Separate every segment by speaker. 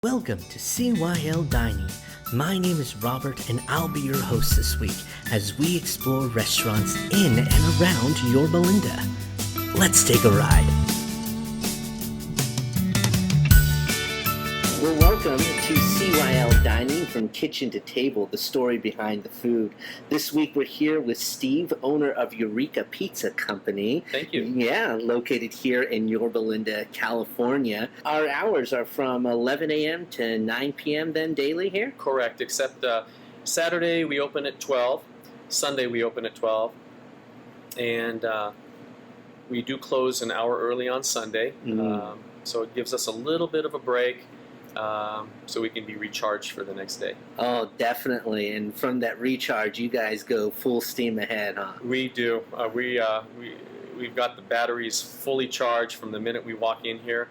Speaker 1: Welcome to CYL Dining. My name is Robert and I'll be your host this week as we explore restaurants in and around Yorba Linda. Let's take a ride. Well, welcome to CYL Dining, from kitchen to table, the story behind the food. This week we're here with Steve, owner of Eureka Pizza Company.
Speaker 2: Thank you.
Speaker 1: Yeah, located here in Yorba Linda, California. Our hours are from 11 a.m. to 9 p.m. then daily here?
Speaker 2: Correct, except Saturday we open at 12, Sunday we open at 12, and we do close an hour early on Sunday, so it gives us a little bit of a break. So we can be recharged for the next day.
Speaker 1: Oh, definitely. And from that recharge, you guys go full steam ahead, huh?
Speaker 2: We do. We've got the batteries fully charged from the minute we walk in here,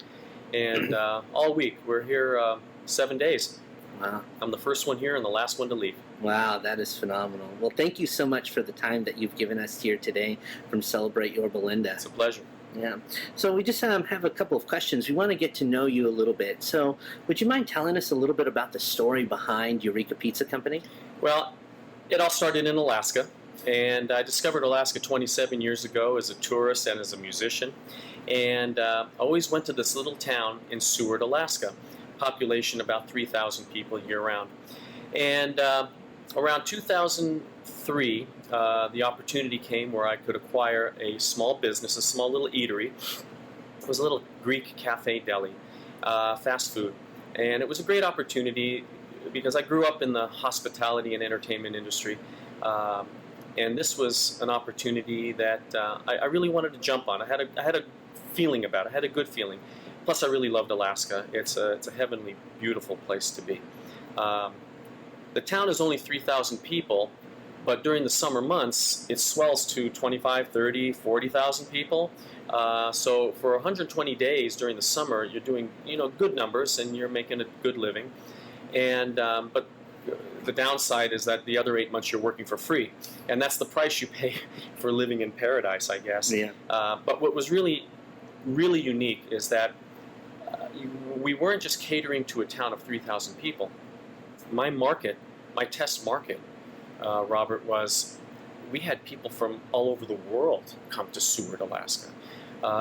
Speaker 2: and all week we're here 7 days.
Speaker 1: Wow.
Speaker 2: I'm the first one here and the last one to leave.
Speaker 1: Wow, that is phenomenal. Well, thank you so much for the time that you've given us here today from Celebrate Yorba Linda.
Speaker 2: It's a pleasure.
Speaker 1: Yeah. So we just have a couple of questions. We want to get to know you a little bit. So would you mind telling us a little bit about the story behind Eureka Pizza Company?
Speaker 2: Well, it all started in Alaska, and I discovered Alaska 27 years ago as a tourist and as a musician, and always went to this little town in Seward, Alaska, population about 3,000 people year-round. And around 2003, the opportunity came where I could acquire a small business, a small little eatery. It was a little Greek cafe deli, fast food. And it was a great opportunity because I grew up in the hospitality and entertainment industry. And this was an opportunity that I really wanted to jump on. I had a feeling about it. I had a good feeling. Plus, I really loved Alaska. It's a heavenly, beautiful place to be. The town is only 3,000 people, but during the summer months, it swells to 25, 30, 40,000 people. So for 120 days during the summer, you're doing good numbers and you're making a good living. And but the downside is that the other 8 months you're working for free, and that's the price you pay for living in paradise, I guess.
Speaker 1: Yeah.
Speaker 2: But what was really, really unique is that we weren't just catering to a town of 3,000 people. My test market, Robert, was we had people from all over the world come to Seward, Alaska.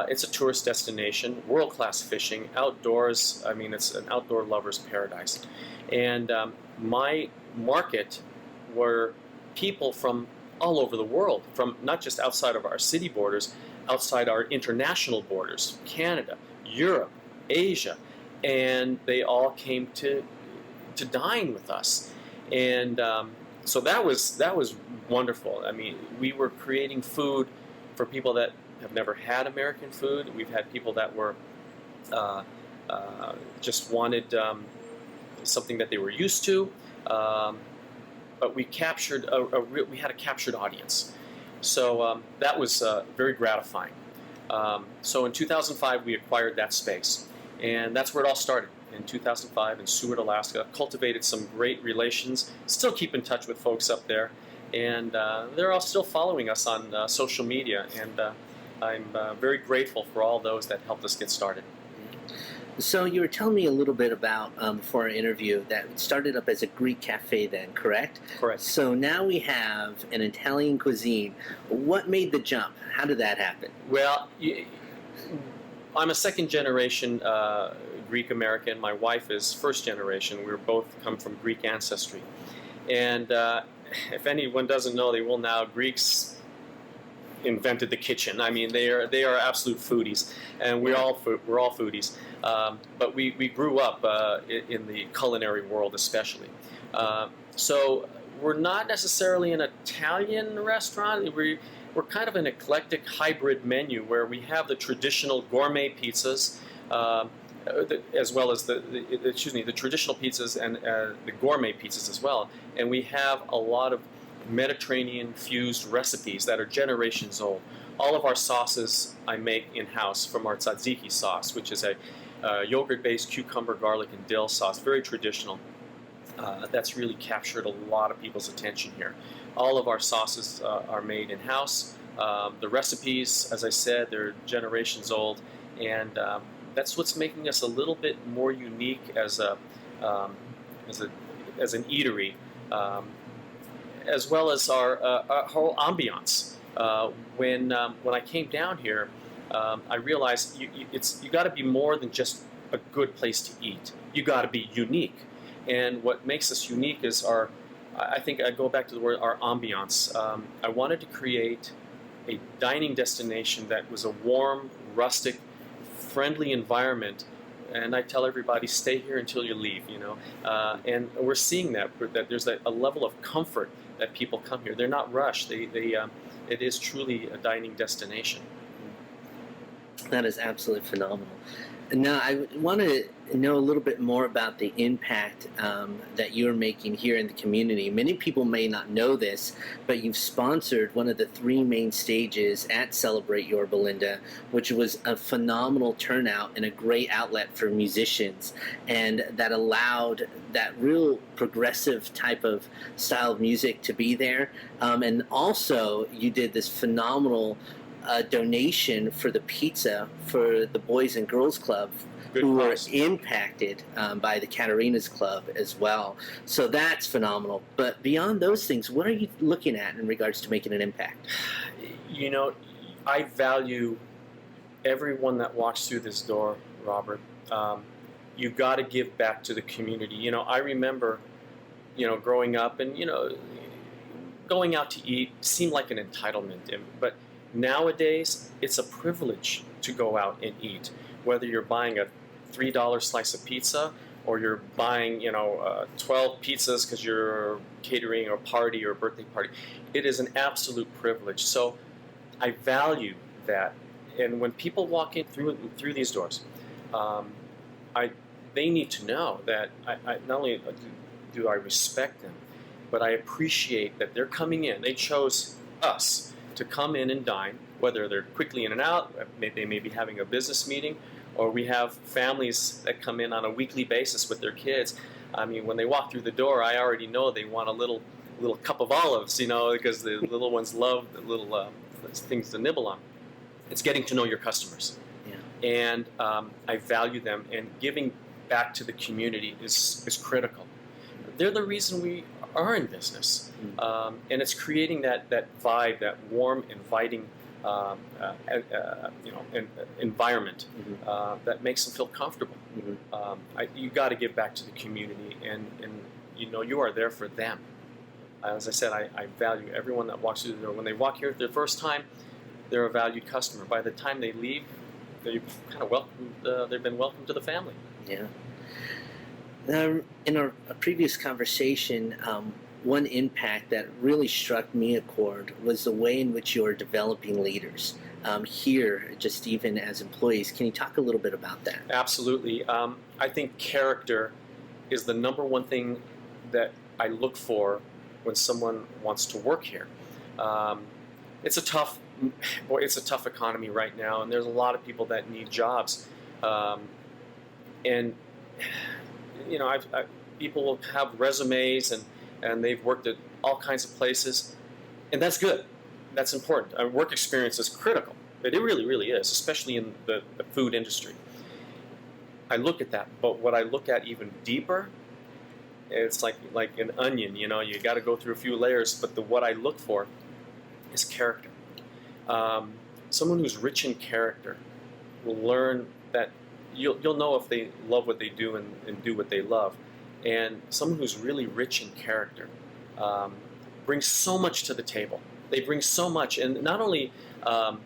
Speaker 2: It's a tourist destination, world-class fishing, outdoors. I mean, it's an outdoor lover's paradise. And my market were people from all over the world, from not just outside of our city borders, outside our international borders, Canada, Europe, Asia, and they all came to dine with us. And so that was wonderful. I mean, we were creating food for people that have never had American food. We've had people that were just wanted something that they were used to, but we captured we had a captured audience. So that was very gratifying. So in 2005, we acquired that space, and that's where it all started. In 2005 in Seward, Alaska, cultivated some great relations, still keep in touch with folks up there, and they're all still following us on social media, and I'm very grateful for all those that helped us get started.
Speaker 1: So you were telling me a little bit about, before our interview, that it started up as a Greek cafe then, correct?
Speaker 2: Correct.
Speaker 1: So now we have an Italian cuisine. What made the jump? How did that happen?
Speaker 2: Well, I'm a second generation Greek American. My wife is first generation. We both come from Greek ancestry. And if anyone doesn't know, they will now. Greeks invented the kitchen. I mean, they are absolute foodies, and we're all foodies. But we grew up in the culinary world, especially. So we're not necessarily an Italian restaurant. We're kind of an eclectic hybrid menu where we have the traditional gourmet pizzas, as well as the traditional pizzas and the gourmet pizzas as well. And we have a lot of Mediterranean-fused recipes that are generations old. All of our sauces I make in-house from our tzatziki sauce, which is a yogurt-based cucumber, garlic, and dill sauce, very traditional. That's really captured a lot of people's attention here. All of our sauces are made in-house. The recipes, as I said, they're generations old, and that's what's making us a little bit more unique as a um, as a as an eatery, as well as our whole ambiance. When I came down here, I realized you got to be more than just a good place to eat. You got to be unique, and what makes us unique is our. I think I go back to the word our ambiance. I wanted to create a dining destination that was a warm, rustic, friendly environment. And I tell everybody, stay here until you leave, and we're seeing that there's a level of comfort that people come here. They're not rushed. It is truly a dining destination.
Speaker 1: That is absolutely phenomenal. Now, I want to know a little bit more about the impact that you're making here in the community. Many people may not know this, but you've sponsored one of the 3 main stages at Celebrate Your Belinda, which was a phenomenal turnout and a great outlet for musicians, and that allowed that real progressive type of style of music to be there. And also, you did this phenomenal donation for the pizza for the Boys and Girls Club, who were impacted by the Catarina's Club as well. So that's phenomenal. But beyond those things, what are you looking at in regards to making an impact?
Speaker 2: I value everyone that walks through this door, Robert. You got to give back to the community. I remember, growing up and, going out to eat seemed like an entitlement. But nowadays, it's a privilege to go out and eat, whether you're buying a $3 slice of pizza or you're buying, 12 pizzas because you're catering a party or a birthday party. It is an absolute privilege. So I value that. And when people walk in through these doors, they need to know that I not only do I respect them, but I appreciate that they're coming in. They chose us to come in and dine, whether they're quickly in and out, they may be having a business meeting, or we have families that come in on a weekly basis with their kids. I mean, when they walk through the door, I already know they want a little cup of olives, because the little ones love the little things to nibble on. It's getting to know your customers. Yeah. And I value them, and giving back to the community is critical. They're the reason we are in business, and it's creating that vibe, that warm, inviting, environment that makes them feel comfortable. You got to give back to the community, and you are there for them. As I said, I value everyone that walks through the door. When they walk here their first time, they're a valued customer. By the time they leave, they've kind of welcomed. They've been welcomed to the family.
Speaker 1: Yeah. Now, in our previous conversation, one impact that really struck me a chord was the way in which you're developing leaders here, just even as employees. Can you talk a little bit about that?
Speaker 2: Absolutely. I think character is the number one thing that I look for when someone wants to work here. It's a tough economy right now, and there's a lot of people that need jobs, and people will have resumes and they've worked at all kinds of places, and that's good. That's important. Work experience is critical. It really, really is, especially in the food industry. I look at that, but what I look at even deeper, it's like an onion. You got to go through a few layers. But what I look for is character. Someone who's rich in character will learn that you'll know if they love what they do and do what they love. And someone who's really rich in character brings so much to the table. They bring so much, and not only not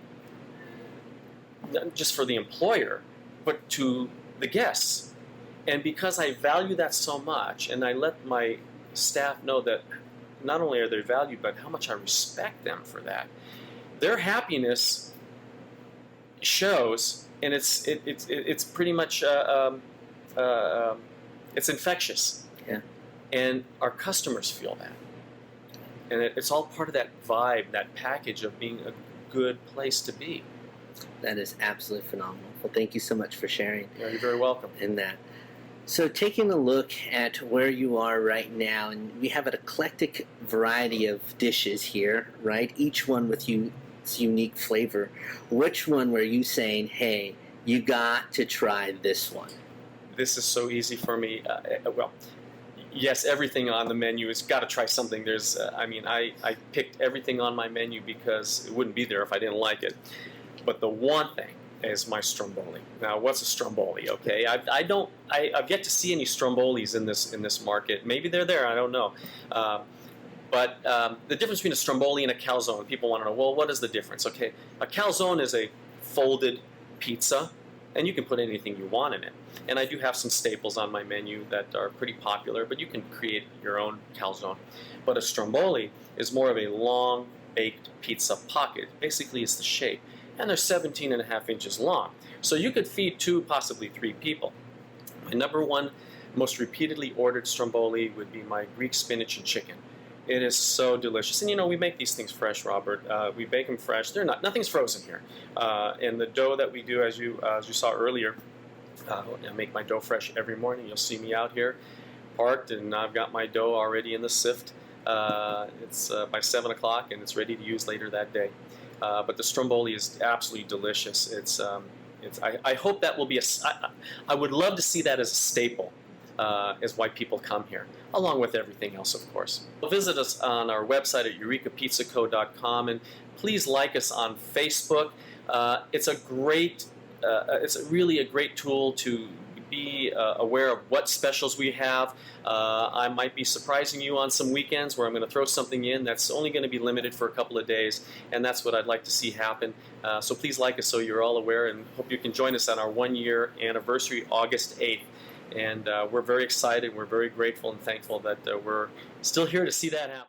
Speaker 2: just for the employer, but to the guests. And because I value that so much, and I let my staff know that not only are they valued, but how much I respect them for that, their happiness shows, and it's pretty much it's infectious.
Speaker 1: Yeah.
Speaker 2: And our customers feel that. And it's all part of that vibe, that package of being a good place to be.
Speaker 1: That is absolutely phenomenal. Well, thank you so much for sharing.
Speaker 2: Yeah, you're very welcome.
Speaker 1: In that. So taking a look at where you are right now, and we have an eclectic variety of dishes here, right? Each one with its unique flavor. Which one were you saying, hey, you got to try this one?
Speaker 2: this is so easy for me. Well, yes, everything on the menu has got to try something. There's, I picked everything on my menu because it wouldn't be there if I didn't like it. But the one thing is my stromboli. Now, what's a stromboli? Okay, I've yet to see any strombolis in this market. Maybe they're there. I don't know. But the difference between a stromboli and a calzone, people want to know, well, what is the difference? Okay, a calzone is a folded pizza, and you can put anything you want in it. And I do have some staples on my menu that are pretty popular, but you can create your own calzone. But a stromboli is more of a long baked pizza pocket. Basically, it's the shape. And they're 17.5 inches long. So you could feed 2, possibly 3 people. My number one most repeatedly ordered stromboli would be my Greek spinach and chicken. It is so delicious. And you know, we make these things fresh, Robert. We bake them fresh. Nothing's frozen here. And the dough that we do, as you saw earlier, I make my dough fresh every morning. You'll see me out here parked, and I've got my dough already in the sift. It's by 7 o'clock, and it's ready to use later that day. But the stromboli is absolutely delicious. I hope that will be I would love to see that as a staple, as why people come here, along with everything else, of course. Visit us on our website at EurekaPizzaCo.com, and please like us on Facebook. It's really a great tool to be aware of what specials we have. I might be surprising you on some weekends where I'm going to throw something in that's only going to be limited for a couple of days, and that's what I'd like to see happen. So please like us so you're all aware, and hope you can join us on our 1-year anniversary, August 8th. And we're very excited, we're very grateful and thankful that we're still here to see that happen.